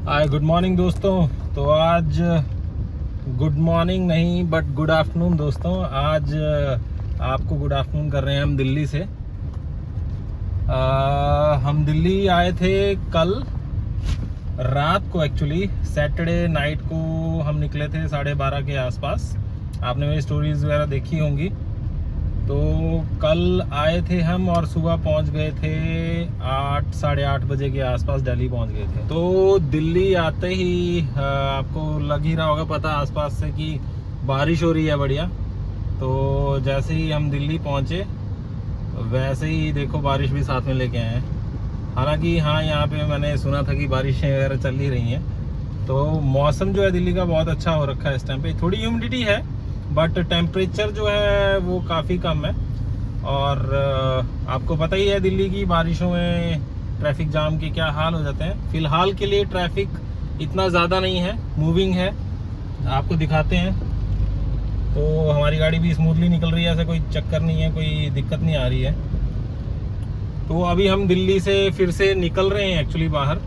Hi good morning दोस्तों। तो आज गुड मॉर्निंग नहीं बट गुड आफ्टरनून दोस्तों। आज आपको गुड आफ्टरनून कर रहे हैं हम दिल्ली से। हम दिल्ली आए थे कल रात को, एक्चुअली सैटरडे नाइट को हम निकले थे 12:30 के आसपास। आपने मेरी स्टोरीज वगैरह देखी होंगी। तो कल आए थे हम और सुबह पहुंच गए थे 8 साढ़े 8 बजे के आसपास दिल्ली पहुंच गए थे। तो दिल्ली आते ही आपको लग ही रहा होगा पता आसपास से कि बारिश हो रही है बढ़िया। तो जैसे ही हम दिल्ली पहुंचे वैसे ही देखो बारिश भी साथ में लेके आए हैं। हालांकि हाँ, यहाँ पे मैंने सुना था कि बारिशें वगैरह चल ही रही हैं। तो मौसम जो है दिल्ली का बहुत अच्छा हो रखा है इस टाइम पे। थोड़ी ह्यूमिडिटी है बट टेम्परेचर जो है वो काफ़ी कम है। और आपको पता ही है दिल्ली की बारिशों में ट्रैफिक जाम के क्या हाल हो जाते हैं। फिलहाल के लिए ट्रैफिक इतना ज़्यादा नहीं है, मूविंग है। आपको दिखाते हैं। तो हमारी गाड़ी भी स्मूथली निकल रही है, ऐसा कोई चक्कर नहीं है, कोई दिक्कत नहीं आ रही है। तो अभी हम दिल्ली से फिर से निकल रहे हैं एक्चुअली बाहर।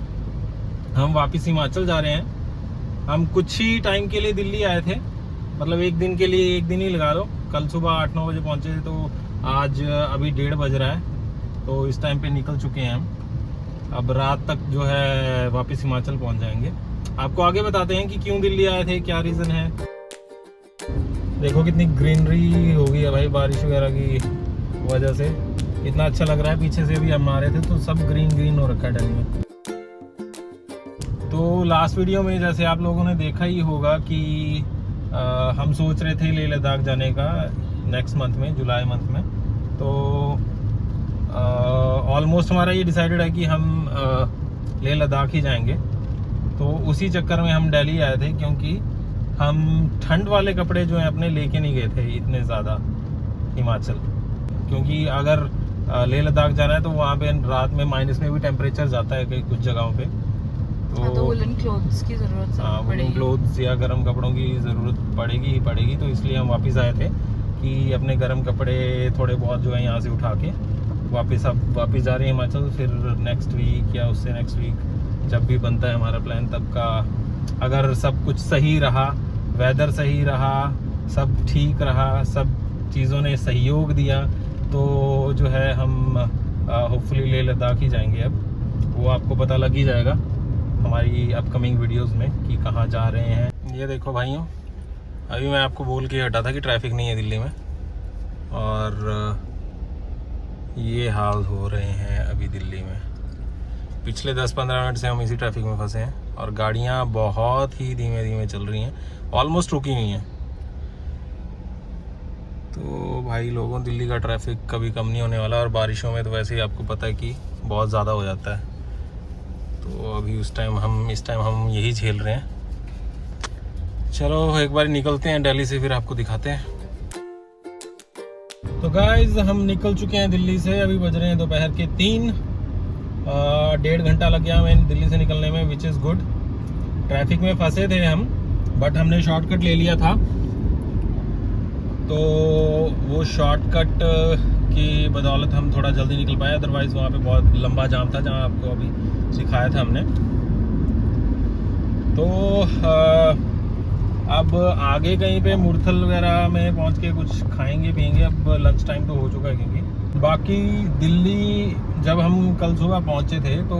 हम वापस हिमाचल जा रहे हैं। हम कुछ ही टाइम के लिए दिल्ली आए थे, मतलब एक दिन के लिए, एक दिन ही लगा लो। कल सुबह 8-9 बजे पहुंचे थे, तो आज अभी 1:30 बज रहा है। तो इस टाइम पे निकल चुके हैं हम। अब रात तक जो है वापस हिमाचल पहुंच जाएंगे। आपको आगे बताते हैं कि क्यों दिल्ली आए थे, क्या रीज़न है। देखो कितनी ग्रीनरी हो गई है भाई बारिश वगैरह की वजह से। इतना अच्छा लग रहा है। पीछे से भी हम आ रहे थे तो सब ग्रीन ग्रीन हो रखा है दिल्ली में। तो लास्ट वीडियो में जैसे आप लोगों ने देखा ही होगा कि हम सोच रहे थे लेह लद्दाख जाने का नेक्स्ट मंथ में, जुलाई मंथ में। तो ऑलमोस्ट हमारा ये डिसाइडेड है कि हम लेह लद्दाख ही जाएंगे। तो उसी चक्कर में हम दिल्ली आए थे, क्योंकि हम ठंड वाले कपड़े जो हैं अपने लेके नहीं गए थे इतने ज़्यादा हिमाचल। क्योंकि अगर लेह लद्दाख जाना है तो वहाँ पे रात में माइनस में भी टेम्परेचर जाता है कई कुछ जगहों पे। तो वुलन क्लोथ्स की जरूरत वुलन क्लोथ्स या गर्म कपड़ों की ज़रूरत पड़ेगी ही पड़ेगी। तो इसलिए हम वापस आए थे कि अपने गर्म कपड़े थोड़े बहुत जो है यहाँ से उठा के वापस जा रहे हैं हिमाचल। फिर नेक्स्ट वीक या उससे नेक्स्ट वीक जब भी बनता है हमारा प्लान तब का, अगर सब कुछ सही रहा, वेदर सही रहा, सब ठीक रहा, सब चीज़ों ने सहयोग दिया, तो जो है हम होपफुली लेह लद्दाख ही जाएंगे। अब वो आपको पता लग ही जाएगा हमारी अपकमिंग वीडियोस में कि कहाँ जा रहे हैं। ये देखो भाइयों, अभी मैं आपको बोल के हटा था कि ट्रैफिक नहीं है दिल्ली में, और ये हाल हो रहे हैं अभी दिल्ली में। पिछले 10-15 मिनट से हम इसी ट्रैफिक में फंसे हैं और गाड़ियाँ बहुत ही धीमे धीमे चल रही हैं, ऑलमोस्ट रुकी हुई हैं। तो भाई लोगों, दिल्ली का ट्रैफिक कभी कम नहीं होने वाला। और बारिशों में तो वैसे ही आपको पता है कि बहुत ज़्यादा हो जाता है। तो अभी इस टाइम हम यही झेल रहे हैं। चलो एक बार निकलते हैं दिल्ली से, फिर आपको दिखाते हैं। तो गाइज हम निकल चुके हैं दिल्ली से। अभी बज रहे हैं दोपहर के 3। 1.5 घंटा लग गया हमें दिल्ली से निकलने में, विच इज़ गुड। ट्रैफिक में फंसे थे हम, बट हमने शॉर्टकट ले लिया था। तो वो शॉर्टकट की बदौलत हम थोड़ा जल्दी निकल पाए। अदरवाइज़ वहाँ पे बहुत लंबा जाम था, जहाँ आपको अभी दिखाया था हमने। तो अब आगे कहीं पे मुरथल वगैरह में पहुँच के कुछ खाएंगे पियेंगे। अब लंच टाइम तो हो चुका है। क्योंकि बाकी दिल्ली जब हम कल सुबह पहुँचे थे तो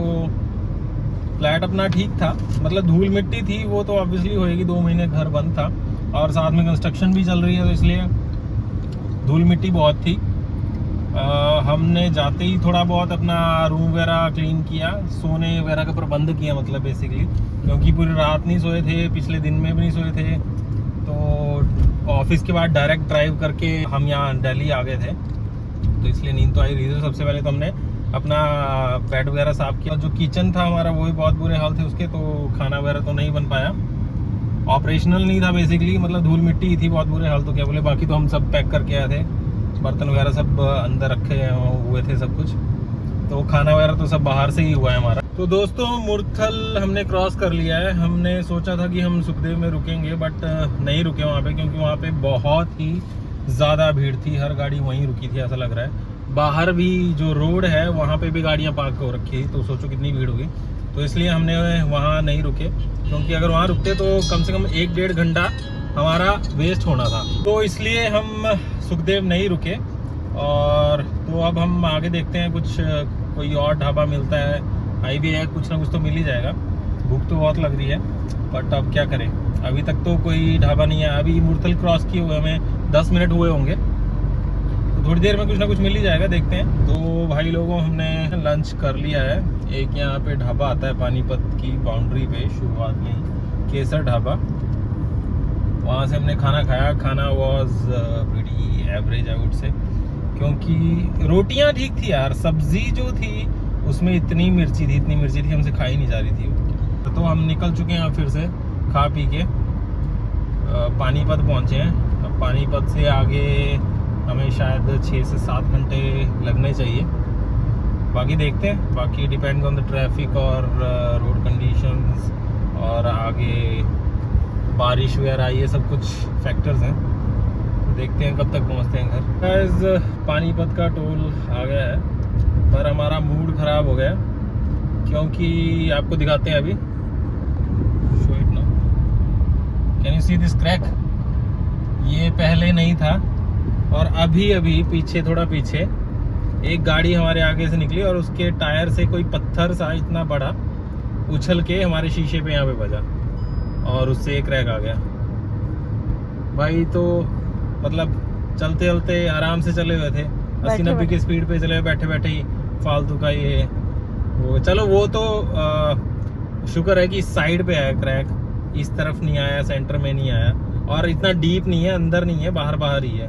फ्लैट अपना ठीक था, मतलब धूल मिट्टी थी, वो तो ऑब्वियसली होएगी, 2 महीने घर बंद था और साथ में कंस्ट्रक्शन भी चल रही है, तो इसलिए धूल मिट्टी बहुत थी। हमने जाते ही थोड़ा बहुत अपना रूम वगैरह क्लीन किया, सोने वगैरह का प्रबंध किया, मतलब बेसिकली, क्योंकि पूरी रात नहीं सोए थे, पिछले दिन में भी नहीं सोए थे। तो ऑफिस के बाद डायरेक्ट ड्राइव करके हम यहाँ दिल्ली आ गए थे, तो इसलिए नींद तो आई रही थी। सबसे पहले तो हमने अपना बेड वगैरह साफ़ किया। जो किचन था हमारा वो भी बहुत बुरे हाल थे उसके, तो खाना वगैरह तो नहीं बन पाया, ऑपरेशनल नहीं था बेसिकली, मतलब धूल मिट्टी ही थी, बहुत बुरे हाल। तो क्या बोले, बाकी तो हम सब पैक करके आए थे, बर्तन वगैरह सब अंदर रखे हुए थे सब कुछ। तो खाना वगैरह तो सब बाहर से ही हुआ है हमारा। तो दोस्तों मुरथल हमने क्रॉस कर लिया है। हमने सोचा था कि हम सुखदेव में रुकेंगे, बट नहीं रुके वहाँ पे, क्योंकि वहाँ पे बहुत ही ज़्यादा भीड़ थी। हर गाड़ी वहीं रुकी थी ऐसा लग रहा है। बाहर भी जो रोड है वहाँ पे भी गाड़ियाँ पार्क हो रखी है, तो सोचो कितनी भीड़ होगी। तो इसलिए हमने वहाँ नहीं रुके, क्योंकि अगर वहाँ रुकते तो कम से कम 1-1.5 घंटा हमारा वेस्ट होना था। तो इसलिए हम सुखदेव नहीं रुके। और तो अब हम आगे देखते हैं, कुछ कोई और ढाबा मिलता है, हाईवे है, कुछ ना कुछ तो मिल ही जाएगा। भूख तो बहुत लग रही है, बट अब क्या करें, अभी तक तो कोई ढाबा नहीं है। अभी मुरथल क्रॉस किए हुए हमें 10 मिनट हुए होंगे, तो थोड़ी देर में कुछ ना कुछ मिल ही जाएगा, देखते हैं। तो भाई लोगों, हमने लंच कर लिया है। एक यहाँ पे ढाबा आता है पानीपत की बाउंड्री पे, शुरुआत में ही, केसर ढाबा, वहाँ से हमने खाना खाया। खाना was pretty average I would say, क्योंकि रोटियाँ ठीक थी यार, सब्जी जो थी उसमें इतनी मिर्ची थी हमसे खाई नहीं जा रही थी वो। तो हम निकल चुके हैं फिर से खा पी के, पानीपत पहुँचे हैं। अब पानीपत से आगे हमें शायद 6 से 7 घंटे लगने चाहिए। बाकी देखते हैं, बाकी डिपेंड ऑन द ट्रैफिक और रोड कंडीशंस, और आगे बारिश वगैरह, ये सब कुछ फैक्टर्स हैं। तो देखते हैं कब तक पहुंचते हैं घर। गाइस, पानीपत का टोल आ गया है, पर हमारा मूड ख़राब हो गया, क्योंकि आपको दिखाते हैं अभी। Show it now, can you see this crack? ये पहले नहीं था, और अभी अभी पीछे, थोड़ा पीछे एक गाड़ी हमारे आगे से निकली और उसके टायर से कोई पत्थर सा इतना बड़ा उछल के हमारे शीशे पे यहाँ पे बजा, और उससे एक क्रैक आ गया भाई। तो मतलब चलते चलते आराम से चले हुए थे, 80-90 की स्पीड पे चले हुए, बैठे बैठे ही फालतू का ये वो। चलो वो तो शुक्र है कि इस साइड पे आया क्रैक, इस तरफ नहीं आया, सेंटर में नहीं आया, और इतना डीप नहीं है, अंदर नहीं है, बाहर बाहर ही है,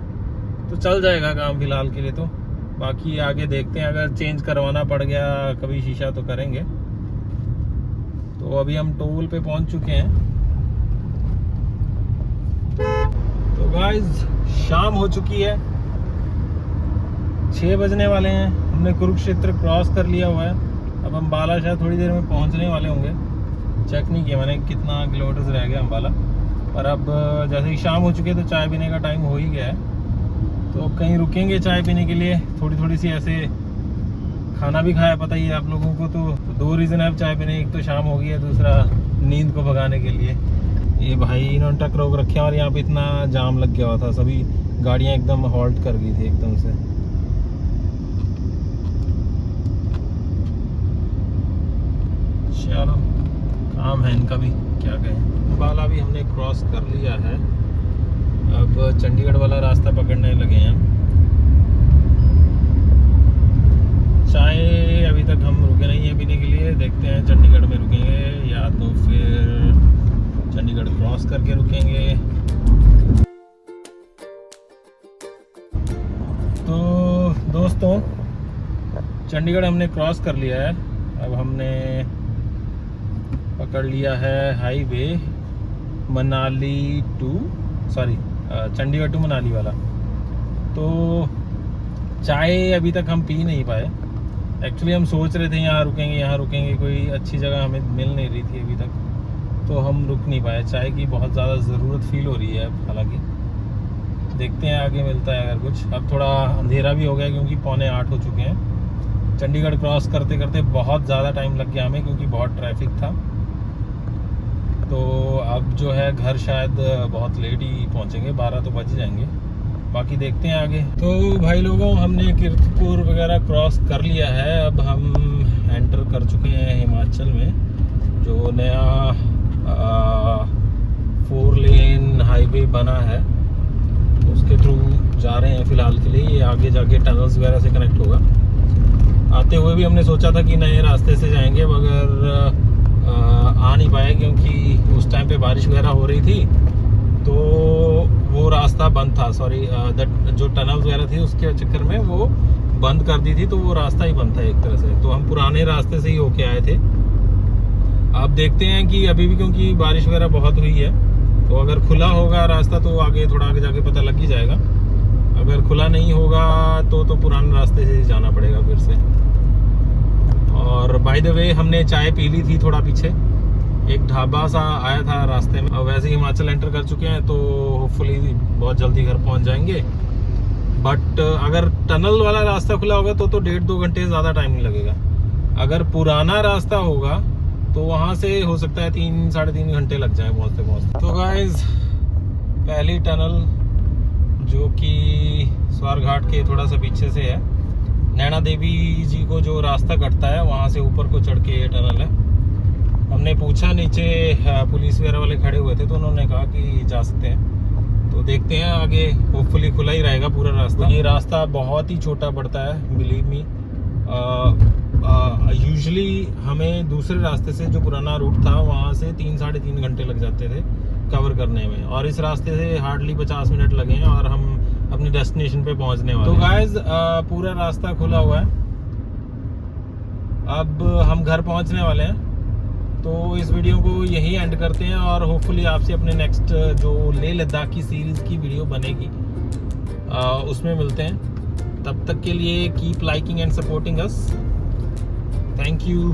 तो चल जाएगा काम फिलहाल के लिए। तो बाकी आगे देखते हैं, अगर चेंज करवाना पड़ गया कभी शीशा तो करेंगे। तो अभी हम टोल पे पहुंच चुके हैं। तो गाइस, शाम हो चुकी है, 6 बजने वाले हैं। हमने कुरुक्षेत्र क्रॉस कर लिया हुआ है। अब हम अम्बाला शायद थोड़ी देर में पहुंचने वाले होंगे। चेक नहीं किया मैंने कितना किलोमीटर रह गया अम्बाला, पर अब जैसे ही शाम हो चुकी है तो चाय पीने का टाइम हो ही गया है। तो कहीं रुकेंगे चाय पीने के लिए, थोड़ी सी ऐसे। खाना भी खाया, पता ही है आप लोगों को। तो 2 रीज़न है चाय पीने, एक तो शाम हो गई है, दूसरा नींद को भगाने के लिए। ये भाई इन्होंने ट्रक रोक रखे हैं, और यहाँ पे इतना जाम लग गया हुआ था, सभी गाड़ियाँ एकदम हॉल्ट कर गई थी एकदम से। चलो, काम है इनका भी, क्या कहें। अम्बाला भी हमने क्रॉस कर लिया है, अब चंडीगढ़ वाला रास्ता पकड़ने लगे हैं। चाय अभी तक हम रुके नहीं हैं पीने के लिए, देखते हैं चंडीगढ़ में रुकेंगे या तो फिर चंडीगढ़ क्रॉस करके रुकेंगे। तो दोस्तों, चंडीगढ़ हमने क्रॉस कर लिया है। अब हमने पकड़ लिया है हाईवे चंडीगढ़ टू मनाली वाला। तो चाय अभी तक हम पी नहीं पाए। एक्चुअली हम सोच रहे थे यहाँ रुकेंगे, कोई अच्छी जगह हमें मिल नहीं रही थी अभी तक, तो हम रुक नहीं पाए। चाय की बहुत ज़्यादा ज़रूरत फील हो रही है हालांकि, देखते हैं आगे मिलता है अगर कुछ। अब थोड़ा अंधेरा भी हो गया, क्योंकि 7:45 हो चुके हैं। चंडीगढ़ क्रॉस करते करते बहुत ज़्यादा टाइम लग गया हमें, क्योंकि बहुत ट्रैफिक था। तो अब जो है घर शायद बहुत लेट ही पहुंचेंगे, 12 तो बज जाएंगे। बाकी देखते हैं आगे। तो भाई लोगों, हमने कीर्तपुर वगैरह क्रॉस कर लिया है। अब हम एंटर कर चुके हैं हिमाचल में, जो नया 4 लेन हाईवे बना है, उसके थ्रू जा रहे हैं फिलहाल के लिए। ये आगे जाके टनल्स वगैरह से कनेक्ट होगा। आते हुए भी हमने सोचा था कि नए रास्ते से जाएंगे, मगर आ नहीं पाए, क्योंकि उस टाइम पे बारिश वगैरह हो रही थी, तो वो रास्ता बंद था। जो टनल्स वगैरह थी उसके चक्कर में वो बंद कर दी थी, तो वो रास्ता ही बंद था एक तरह से। तो हम पुराने रास्ते से ही होके आए थे। अब देखते हैं कि अभी भी, क्योंकि बारिश वगैरह बहुत हुई है, तो अगर खुला होगा रास्ता तो थोड़ा आगे जाके पता लग ही जाएगा। अगर खुला नहीं होगा तो पुराने रास्ते से जाना पड़ेगा फिर से। और बाय द वे, हमने चाय पी ली थी थोड़ा पीछे, एक ढाबा सा आया था रास्ते में। अब वैसे हिमाचल एंटर कर चुके हैं, तो होपफुली बहुत जल्दी घर पहुंच जाएंगे। बट अगर टनल वाला रास्ता खुला होगा तो 1.5-2 घंटे ज़्यादा टाइम नहीं लगेगा। अगर पुराना रास्ता होगा तो वहाँ से हो सकता है 3-3.5 घंटे लग जाए पहुँचते पहुँचते। तो गाइज पहली टनल जो कि स्वारघाट के थोड़ा सा पीछे से है, नैना देवी जी को जो रास्ता कटता है वहाँ से ऊपर को चढ़ के ये टनल है। हमने पूछा, नीचे पुलिस वगैरह वाले खड़े हुए थे तो उन्होंने कहा कि जा सकते हैं। तो देखते हैं आगे, होपफुली खुला ही रहेगा पूरा रास्ता। ये रास्ता बहुत ही छोटा पड़ता है, बिलीव मी। यूजुअली हमें दूसरे रास्ते से जो पुराना रूट था वहाँ से 3-3.5 घंटे लग जाते थे कवर करने में, और इस रास्ते से हार्डली 50 मिनट लगे हैं और हम अपनी डेस्टिनेशन पे पहुँचने वाले हैं। तो गाइज पूरा रास्ता खुला हुआ है, अब हम घर पहुँचने वाले हैं। तो इस वीडियो को यही एंड करते हैं और होपफुली आपसे अपने नेक्स्ट जो लेह लद्दाख की सीरीज़ की वीडियो बनेगी उसमें मिलते हैं। तब तक के लिए keep liking and supporting us. Thank you.